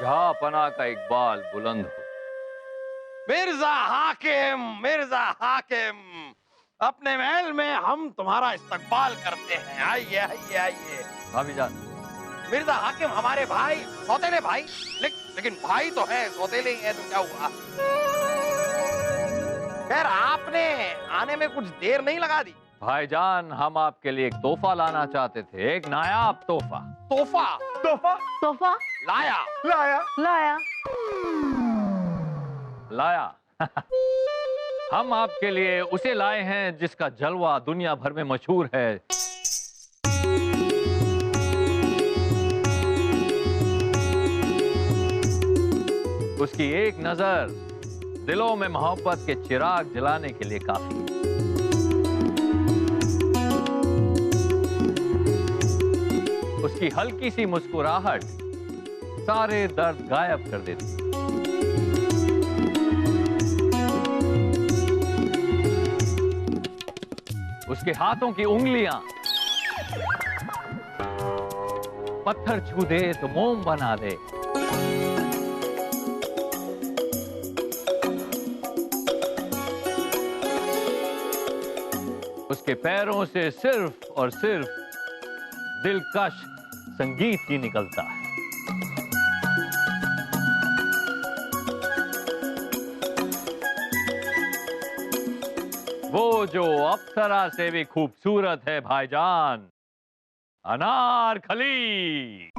जहांपना का इकबाल बुलंद हो। मिर्जा हाकिम, अपने महल में हम तुम्हारा इस्तकबाल करते हैं। आइए आइए आइए। भाभी जान। मिर्जा हाकिम हमारे भाई, सौतेले भाई। लेकिन भाई तो है, सौतेले ही है तो क्या हुआ। खैर आपने आने में कुछ देर नहीं लगा दी। भाईजान, हम आपके लिए एक तोहफा लाना चाहते थे, एक नायाब तोहफा। तोहफा? तोहफा? तोहफा लाया लाया लाया लाया हम आपके लिए उसे लाए हैं जिसका जलवा दुनिया भर में मशहूर है। उसकी एक नजर दिलों में मोहब्बत के चिराग जलाने के लिए काफी है। उसकी हल्की सी मुस्कुराहट सारे दर्द गायब कर देती है। उसके हाथों की उंगलियां पत्थर छू दे तो मोम बना दे। उसके पैरों से सिर्फ और सिर्फ दिलकश संगीत ही निकलता है। वो जो अप्सरा से भी खूबसूरत है भाईजान, अनारकली।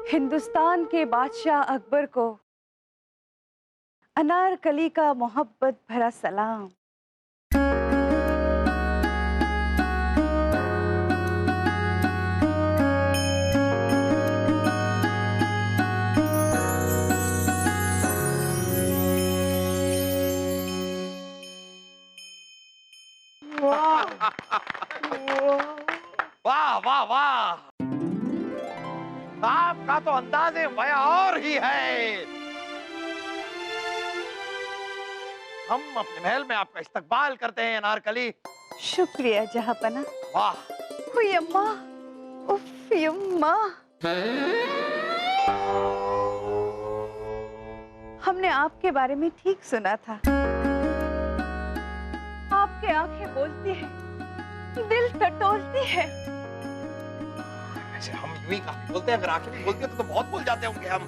हिंदुस्तान के बादशाह अकबर को अनारकली का मोहब्बत भरा सलाम। वाह वाह वाह, आपका तो अंदाज़े बयां और ही है। हम अपने महल में आपका इस्तकबाल करते हैं अनारकली। शुक्रिया जहांपना। वाह। हुई अम्मा, उफ अम्मा, हमने आपके बारे में ठीक सुना था। आपकी आंखें बोलती हैं, दिल टटोलती है। वैसे हम यूं ही काफी बोलते हैं, अगर आंखें भी बोलती हैं तो बहुत बोल जाते होंगे हम।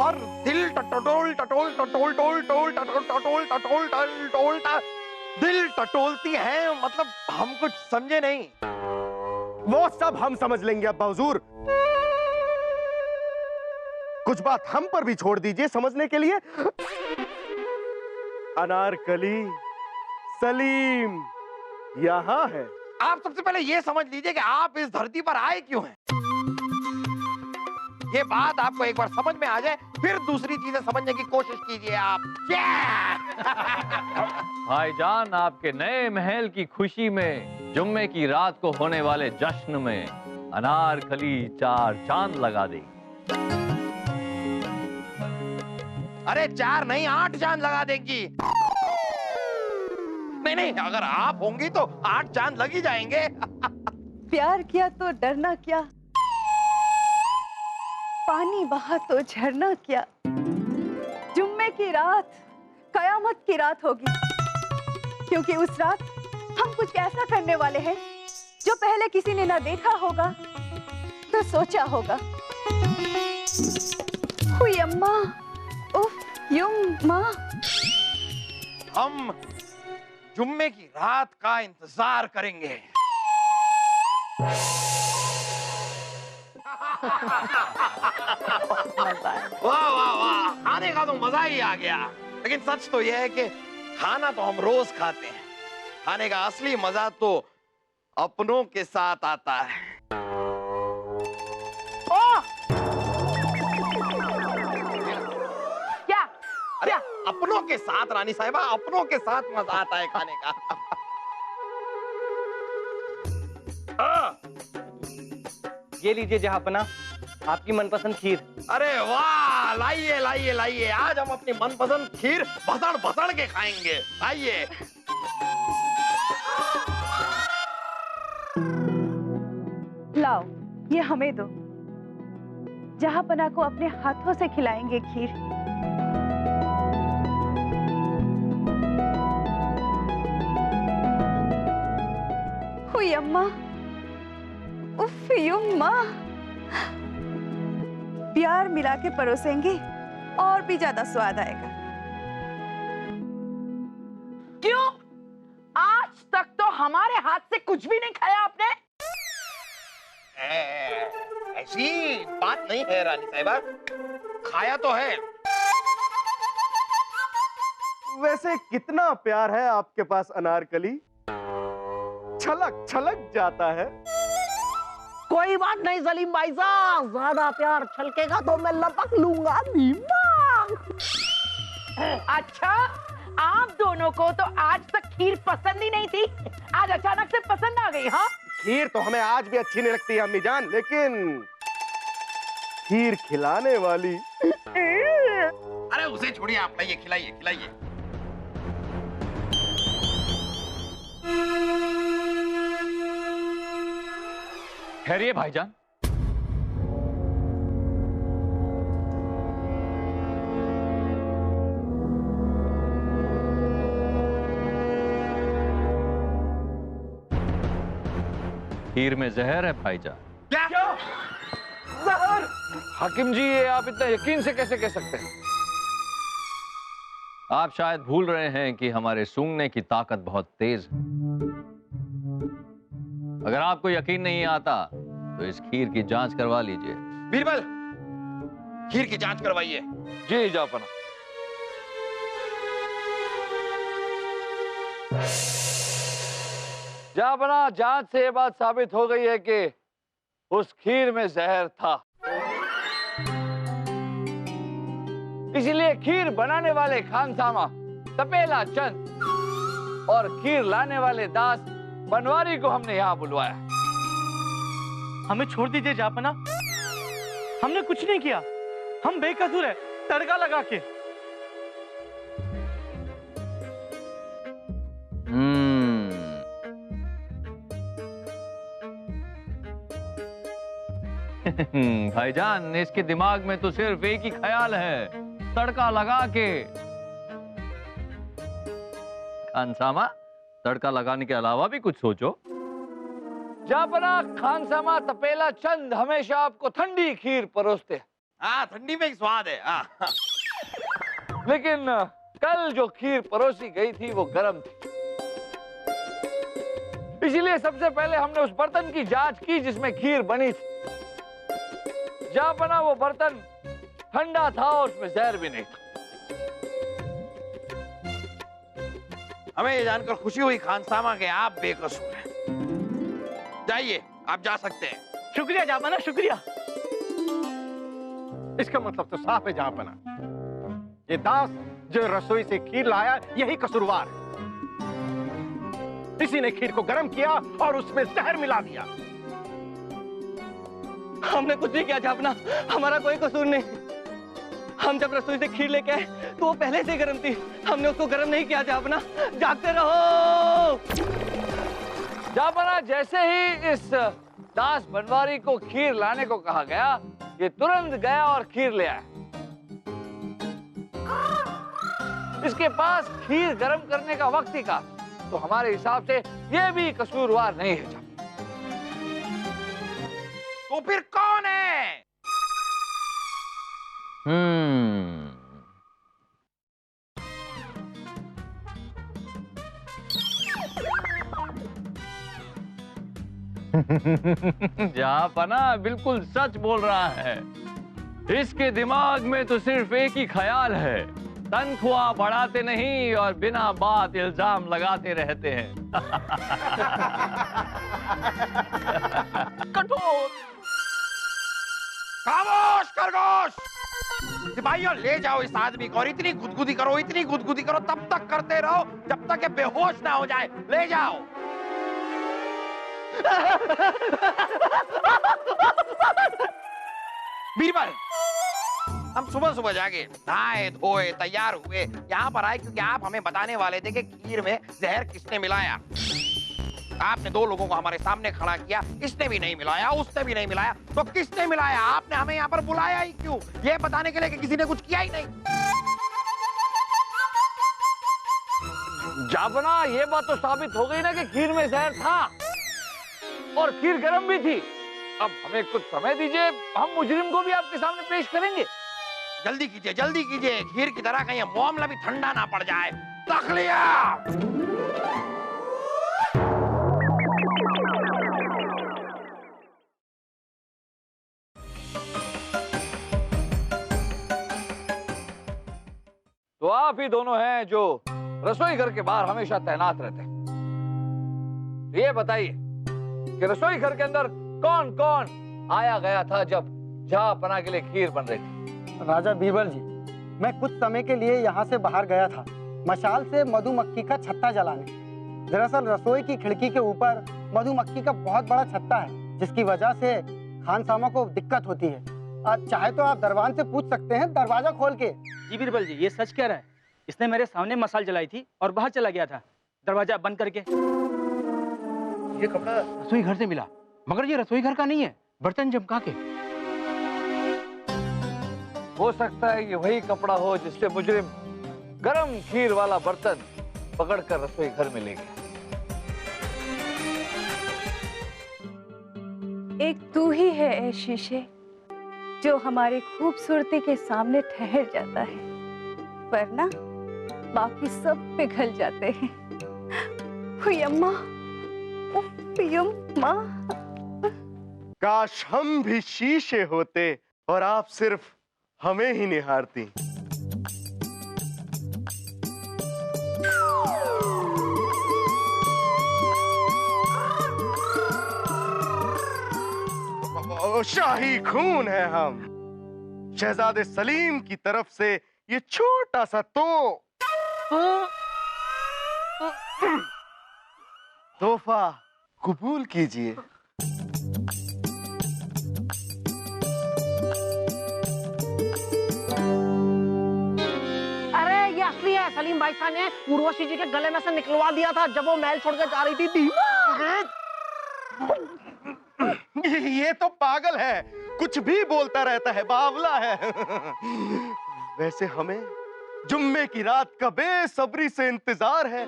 और दिल टटोल टटोल टटोल टोल टोल टटोल टटोल टटोल टटोल टोल दिल टटोलती हैं, मतलब हम कुछ समझे नहीं। वो सब हम समझ लेंगे अब्बा हुजूर। कुछ बात हम पर भी छोड़ दीजिए समझने के लिए। अनारकली सलीम यहाँ है। आप सबसे पहले ये समझ लीजिए कि आप इस धरती पर आए क्यों हैं। ये बात आपको एक बार समझ में आ जाए, फिर दूसरी चीजें समझने की कोशिश कीजिए आप। भाईजान, आपके नए महल की खुशी में जुम्मे की रात को होने वाले जश्न में अनारकली 4 चांद लगा देगी। अरे 4 नहीं 8 चांद लगा देगी। नहीं नहीं, अगर आप होंगी तो 8 चांद लग ही जाएंगे। प्यार किया तो डरना क्या, पानी बहा तो झरना क्या, जुम्मे की रात कयामत की रात होगी, क्योंकि उस रात हम कुछ ऐसा करने वाले हैं जो पहले किसी ने ना देखा होगा तो सोचा होगा। हुई अम्मा, उफ युम्मा। हम जुम्मे की रात का इंतजार करेंगे। वाह वाह वाह, खाने का तो मजा ही आ गया। लेकिन सच तो यह है कि खाना तो हम रोज खाते हैं, खाने का असली मजा तो अपनों के साथ आता है। क्या अरे अपनों के साथ रानी साहिबा, अपनों के साथ मजा आता है खाने का। ये लीजिए जहांपना, आपकी मनपसंद खीर। अरे वाह, लाइए लाइए लाइए, आज हम अपनी मनपसंद खीर भसड़ भसड़ के खाएंगे। आइए। लाओ, ये हमें दो। जहांपना को अपने हाथों से खिलाएंगे खीर। हुई अम्मा, उफ युम्मा। प्यार मिला के परोसेंगे और भी ज्यादा स्वाद आएगा। क्यों? आज तक तो हमारे हाथ से कुछ भी नहीं खाया आपने। ऐसी बात नहीं है रानी साहिबा, खाया तो है। वैसे कितना प्यार है आपके पास अनारकली, छलक छलक जाता है। कोई बात नहीं सलीम भाई साहब, ज्यादा प्यार छलकेगा तो मैं लपक लूंगा दिमाग। अच्छा, आप दोनों को तो आज तक खीर पसंद ही नहीं थी, आज अचानक से पसंद आ गई। हाँ, खीर तो हमें आज भी अच्छी नहीं लगती है अम्मी जान, लेकिन खीर खिलाने वाली। अरे उसे छोड़िए, आप लाइए, खिलाइए खिलाइए। ठहरिए भाईजान। खीर में जहर है भाईजान। क्या? जहर? हाकिम जी, ये आप इतना यकीन से कैसे कह सकते हैं? आप शायद भूल रहे हैं कि हमारे सूंघने की ताकत बहुत तेज है। अगर आपको यकीन नहीं आता तो इस खीर की जांच करवा लीजिए। बीरबल, खीर की जांच करवाइए। जी जापना। जापना, जांच से ये बात साबित हो गई है कि उस खीर में जहर था। इसीलिए खीर बनाने वाले खानसामा तपेला चंद और खीर लाने वाले दास बनवारी को हमने यहाँ बुलवाया। हमें छोड़ दीजिए जापना, हमने कुछ नहीं किया, हम बेकसूर है, तड़का लगा के। भाईजान, इसके दिमाग में तो सिर्फ एक ही ख्याल है, तड़का लगा के। खानसामा, तड़का लगाने के अलावा भी कुछ सोचो। जापना, खानसामा तपेला चंद हमेशा आपको ठंडी खीर परोसते हैं। हाँ, ठंडी में ही स्वाद है। हाँ। लेकिन कल जो खीर परोसी गई थी वो गर्म थी, इसलिए सबसे पहले हमने उस बर्तन की जांच की जिसमें खीर बनी थी। जापना, वो बर्तन ठंडा था और उसमें जहर भी नहीं था। हमें ये जानकर खुशी हुई खानसामा के आप बेकसूर हैं। जाइए, आप जा सकते हैं। शुक्रिया जापना, शुक्रिया। इसका मतलब तो साफ है जहांपना, ये दास जो रसोई से खीर लाया यही कसूरवार है। इसी ने खीर को गर्म किया और उसमें जहर मिला दिया। हमने कुछ नहीं किया जापना, हमारा कोई कसूर नहीं। हम जब रसोई से खीर लेके आए तो वो पहले से गर्म थी, हमने उसको गर्म नहीं किया जापना। जागते रहो। जापना, जैसे ही इस दास बनवारी को खीर लाने को कहा गया, ये तुरंत गया और खीर ले आया। इसके पास खीर गर्म करने का वक्त ही कहा, तो हमारे हिसाब से ये भी कसूरवार नहीं है। तो फिर कौन है? जापना बिल्कुल सच बोल रहा है। इसके दिमाग में तो सिर्फ एक ही ख्याल है, तनख्वाह बढ़ाते नहीं और बिना बात इल्जाम लगाते रहते हैं। कठोर। खामोश खरगोश। सिपाहियों, ले जाओ इस आदमी को और इतनी गुदगुदी करो तब तक करते रहो जब तक ये बेहोश ना हो जाए। ले जाओ। बीरबल, हम सुबह सुबह जागे, नहाए धोए तैयार हुए, यहाँ पर आए क्योंकि आप हमें बताने वाले थे कि खीर में जहर किसने मिलाया। आपने दो लोगों को हमारे सामने खड़ा किया, इसने भी नहीं मिलाया, उसने भी नहीं मिलाया, तो किसने मिलाया? आपने हमें यहाँ पर बुलाया ही क्यों? ये बताने के लिए कि किसी ने कुछ किया ही नहीं। जापना, ये बात तो साबित हो गई ना कि खीर में जहर था और खीर गर्म भी थी। अब हमें कुछ समय दीजिए, हम मुजरिम को भी आपके सामने पेश करेंगे। जल्दी कीजिए, खीर की तरह कहीं मामला भी ठंडा ना पड़ जाए। तखलिया। तो आप ही दोनों हैं जो रसोई घर के बाहर हमेशा तैनात रहते हैं। ये बताइए कि रसोई घर के अंदर कौन कौन आया गया था जब जापना के लिए खीर बन रही थी? राजा बीरबल जी, मैं कुछ समय के लिए यहाँ से बाहर गया था, मशाल से मधुमक्खी का छत्ता जलाने। दरअसल रसोई की खिड़की के ऊपर मधुमक्खी का बहुत बड़ा छत्ता है, जिसकी वजह से खानसामा को दिक्कत होती है। चाहे तो आप दरवान से पूछ सकते हैं, दरवाजा खोल के। जी बीरबल जी, ये सच कह रहा है। इसने मेरे सामने मसाल जलाई थी और बाहर चला गया था दरवाजा बंद करके। ये कपड़ा रसोई घर से मिला, मगर ये रसोई घर का नहीं है, बर्तन चमका के। हो सकता है ये वही कपड़ा हो जिससे मुजरिम गरम खीर वाला बर्तन पकड़कर रसोई घर में ले गया। एक तू ही है ए शीशे जो हमारी खूबसूरती के सामने ठहर जाता है, वरना बाकी सब पिघल जाते हैं। हुयम्मा, हुयम्मा। काश हम भी शीशे होते और आप सिर्फ हमें ही निहारती। शाही खून है हम। शहजादे सलीम की तरफ से ये छोटा सा तोहफा कबूल कीजिए। अरे ये असली है। सलीम भाई साहब ने उर्वशी जी के गले में से निकलवा दिया था जब वो महल छोड़कर जा रही थी। ये तो पागल है, कुछ भी बोलता रहता है, बावला है। वैसे हमें जुम्मे की रात का बेसब्री से इंतजार है।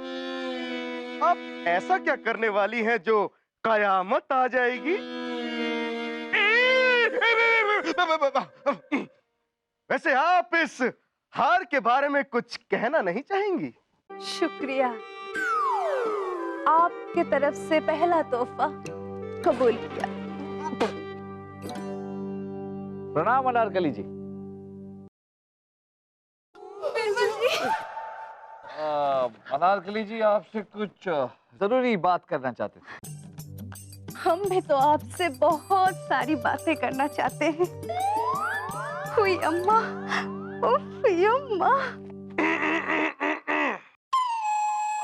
आप ऐसा क्या करने वाली हैं जो कयामत आ जाएगी? वैसे आप इस हार के बारे में कुछ कहना नहीं चाहेंगी? शुक्रिया, आपके तरफ से पहला तोहफा कबूल किया। प्रणाम अनारकली जी। अनारकली जी, आपसे कुछ जरूरी बात करना चाहते थे। हम भी तो आपसे बहुत सारी बातें करना चाहते हैं। हुई अम्मा, हुई अम्मा।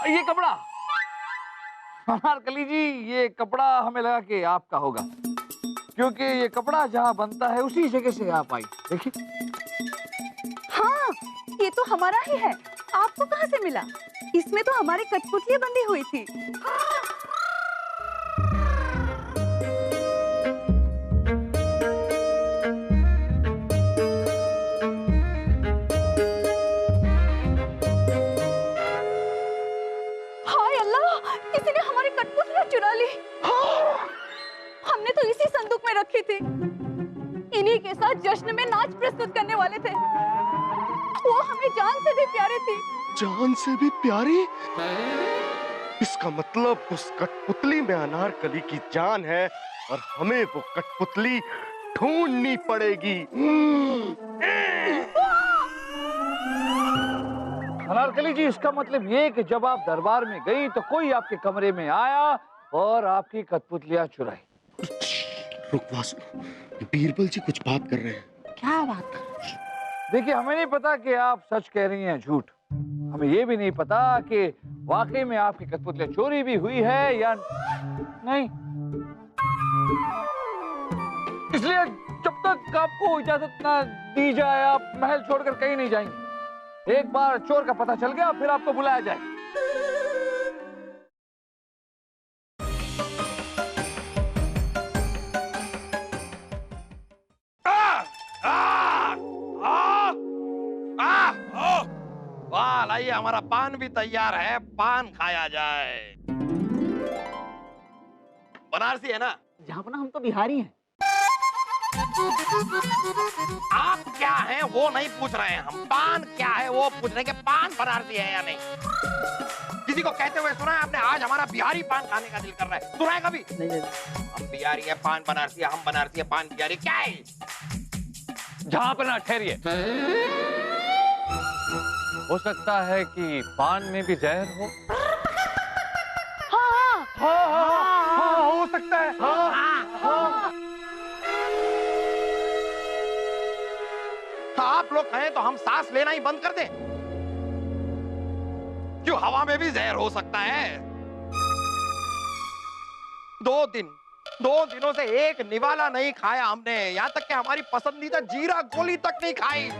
ये कपड़ा, अनारकली जी, ये कपड़ा हमें लगा कि आपका होगा, क्योंकि ये कपड़ा जहाँ बनता है उसी जगह से आप आई। देखिए। हाँ, ये तो हमारा ही है। आपको कहाँ से मिला? इसमें तो हमारी कठपुतलियां बंधी हुई थी। हाय अल्लाह, किसी ने हमारी कठपुतलियां चुरा ली। हमने तो इसी संदूक में रखी थी। इन्हीं के साथ जश्न में नाच प्रस्तुत करने वाले थे। वो हमें जान से भी प्यारे थी। जान से भी प्यारी? इसका मतलब उस कठपुतली में अनारकली की जान है और हमें वो कठपुतली ढूंढनी पड़ेगी। अनारकली जी, इसका मतलब ये कि जब आप दरबार में गई तो कोई आपके कमरे में आया और आपकी कठपुतलियां चुराई। रुक वासु, बीरबल जी कुछ बात कर रहे हैं। क्या बात? देखिए, हमें नहीं पता कि आप सच कह रही हैं झूठ। हमें ये भी नहीं पता कि वाकई में आपकी कठपुतलियां चोरी भी हुई है या नहीं। इसलिए जब तक आपको इजाजत ना दी जाए आप महल छोड़कर कहीं नहीं जाएंगे। एक बार चोर का पता चल गया फिर आपको बुलाया जाए। वाह, लाइए, हमारा पान भी तैयार है, पान खाया जाए। बनारसी है ना? जहाँ पर हम तो बिहारी हैं। आप क्या हैं वो नहीं पूछ रहे हैं हम, पान क्या है वो पूछ रहे हैं कि पान बनारसी है या नहीं। किसी को कहते हुए सुना है आपने? आज हमारा बिहारी पान खाने का दिल कर रहा है, सुना है कभी? नहीं। हम बिहारी है, पान बनारसी है, हम बनारसी है, पान बिहारी, क्या है? जहां पर ना ठहरिए। हो सकता है कि पान में भी जहर हो। हाँ, हो सकता है। आप लोग कहें तो हम सांस लेना ही बंद कर दें? क्यों, हवा में भी जहर हो सकता है। 2 दिनों से एक निवाला नहीं खाया हमने, यहाँ तक कि हमारी पसंदीदा जीरा गोली तक नहीं खाई।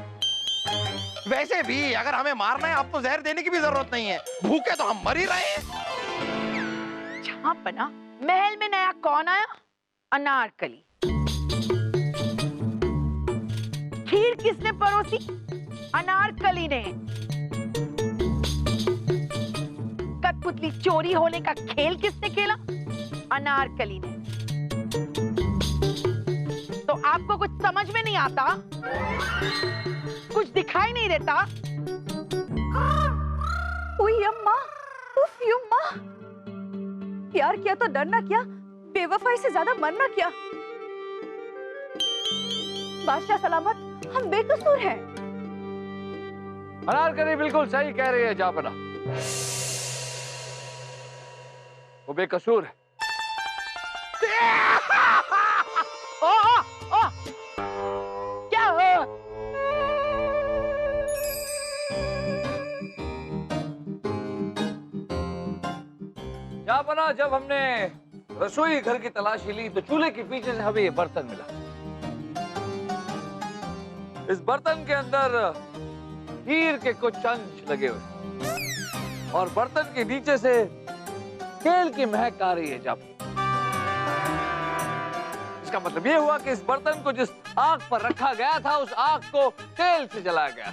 वैसे भी अगर हमें मारना है अब तो जहर देने की भी जरूरत नहीं है, भूखे तो हम मर ही रहे हैं। जहाँ बना महल में नया कौन आया? अनारकली। खीर किसने परोसी? अनारकली ने। कठपुतली चोरी होने का खेल किसने खेला? अनारकली ने। तो आपको कुछ समझ में नहीं आता? कुछ दिखाई नहीं देता? उई अम्मा, उफ यम्मा। प्यार किया तो डरना क्या, बेवफाई से ज्यादा मरना क्या। बादशाह सलामत, हम बेकसूर हैं। अनारकली बिल्कुल सही कह रही है जापना, वो बेकसूर है। क्या हो? जापना, जब हमने रसोई घर की तलाशी ली तो चूल्हे के पीछे से हमें ये बर्तन मिला। इस बर्तन के अंदर हीर के कुछ अंश लगे हुए और बर्तन के नीचे से तेल की महक आ रही है। जब इसका मतलब ये हुआ कि इस बर्तन को जिस आग पर रखा गया था उस आग को तेल से जलाया गया।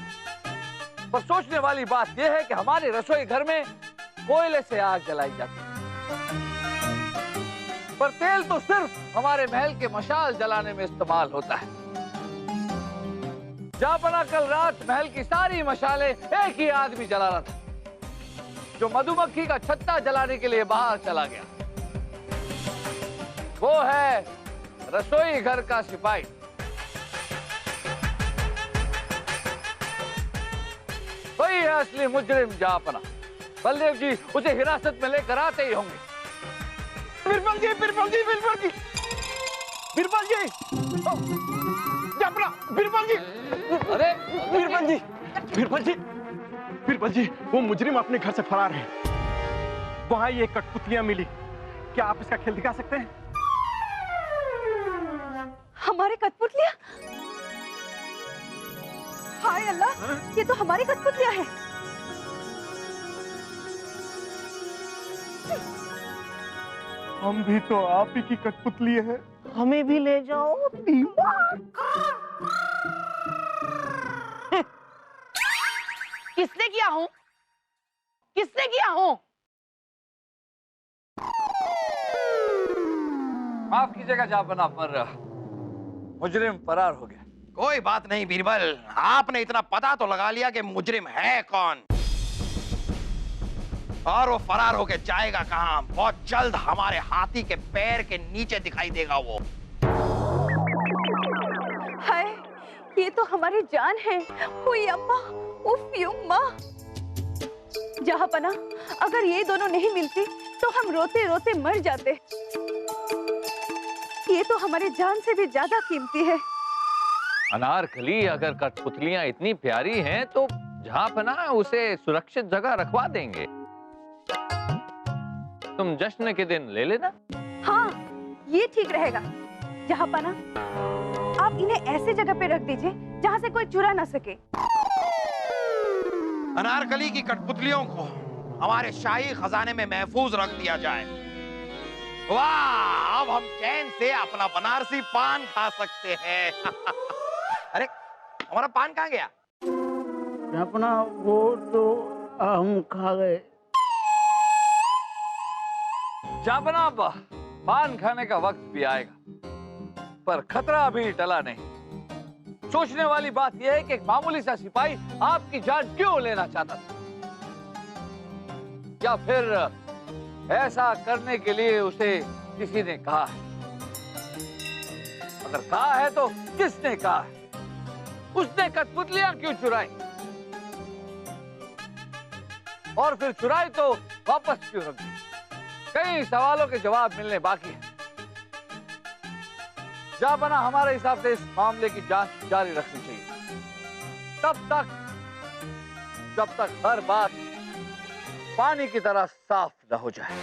पर सोचने वाली बात यह है कि हमारे रसोई घर में कोयले से आग जलाई जाती है, पर तेल तो सिर्फ हमारे महल के मशाल जलाने में इस्तेमाल होता है। जापना, कल रात महल की सारी मशालें एक ही आदमी जला रहा था, जो मधुमक्खी का छत्ता जलाने के लिए बाहर चला गया। वो है रसोई घर का सिपाही। वही है असली मुजरिम जापना। बलदेव जी उसे हिरासत में लेकर आते ही होंगे। बिरबल जी, बिरबल जी, बिरबल जी, बिरबल जी, जापना, बिरबल जी, अरे बीरबल जी, बीरबल जी, बीरबल जी, वो मुजरिम अपने घर से फरार है। वहां ये कठपुतलियां मिली, क्या आप इसका खेल दिखा सकते हैं? हमारे कठपुतलियां? हाय अल्लाह, ये तो हमारी कठपुतलियां हैं। हम भी तो आप ही की कठपुतली हैं। हमें भी ले जाओ दीवार। किसने किया हूं? किसने किया हूं? माफ कीजिएगा जापना, पर मुजरिम फरार हो गया। कोई बात नहीं बीरबल, आपने इतना पता तो लगा लिया कि मुजरिम है कौन, और वो फरार होके जाएगा कहां। बहुत जल्द हमारे हाथी के पैर के नीचे दिखाई देगा वो। हाय, ये तो हमारी जान है। हुई अम्मा, उफ यम्मा। जहांपना, अगर ये दोनों नहीं मिलती तो हम रोते रोते मर जाते। ये तो हमारी जान से भी ज्यादा कीमती है। अनारकली, अगर कठपुतलियां इतनी प्यारी हैं तो जहांपना उसे सुरक्षित जगह रखवा देंगे। तुम जश्न के दिन ले लेना। हाँ, ये ठीक रहेगा। जहांपना, आप इन्हें ऐसे जगह पे रख दीजिए जहाँ से कोई चुरा ना सके। अनारकली की कठपुतलियों को हमारे शाही खजाने में महफूज रख दिया जाए। वाह, अब हम चैन से अपना बनारसी पान खा सकते हैं। अरे, हमारा पान कहाँ गया? अपना वो तो हम खा गए। जापना, पान खाने का वक्त भी आएगा, पर खतरा अभी टला नहीं। सोचने वाली बात यह है कि एक मामूली सा सिपाही आपकी जान क्यों लेना चाहता था, या फिर ऐसा करने के लिए उसे किसी ने कहा है? अगर कहा है तो किसने कहा है? उसने कठपुतलियां क्यों चुराई, और फिर चुराई तो वापस क्यों रख दी? कई सवालों के जवाब मिलने बाकी है। जापना, हमारे हिसाब से इस मामले की जांच जारी रखनी चाहिए जब तक हर बात पानी की तरह साफ न हो जाए।